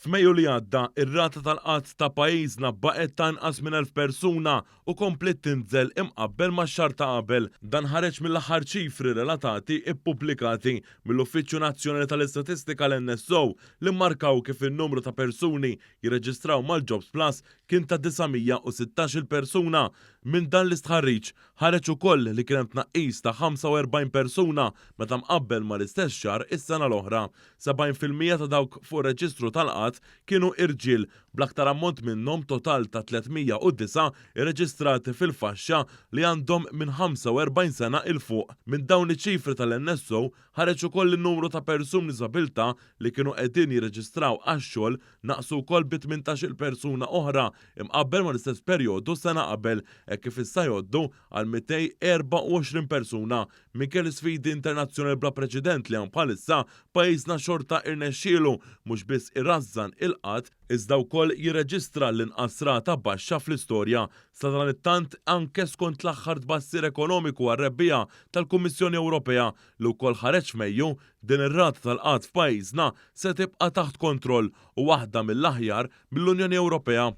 F'Mejju li għadda, ir-rata tal-qatt ta' pajjiżna baqgħet ta' inqas minn 1000 persuna u komplet tinżel imqabbel max-xahar ta' qabel. Dan ħareġ mill-aħħar ċifri relatati ippubblikati mill-Uffiċċju Nazzjonali tal-Istatistika l-NSO li mmarkaw kif in-numru ta' persuni jirreġistraw mal-Jobs Plus kien ta' 916 persuna. Minn dan l-istħarriġ ħareġ ukoll li kien hemm tnaqqis ta' 45 persuna meta mqabbel mal-istess xahar is-sena l-oħra. 70% ta' dawk fuq reġistru tal-qatt kienu irġiel bl-aktar ammont minnhom total ta' 309 irreġistrati fil-faxxa li għandhom minn 45 sena il fuq. Minn dawn iċ-ċifri tal-NSO ħareġ ukoll in-numru ta' persuni b'diżabilità li kienu qegħdin jirreġistraw għax-xogħol naqsu wkoll bi 18-il persuna oħra imqabbel mal-istess perjodu sena qabel kif issa jgħoddu għal 224 persuna. Minkejn sfidi internazzjonali bla preċedent li hemm bħalissa pajjiżna xorta irnexxielu mhux biss irrażżan il-qatt iżda wkoll jirreġistra l-inqas rata baxxa fl-istorja. Sa dan it-tant anke skont l-aħħar tbassir ekonomiku għar-rebbija tal-Kummissjoni Ewropea li wkoll ħareġ f'Mejju, din ir-rata tal-qatt f'pajjiżna se tibqa' taħt kontroll u waħda mill-aħjar mill-Unjoni Ewropea.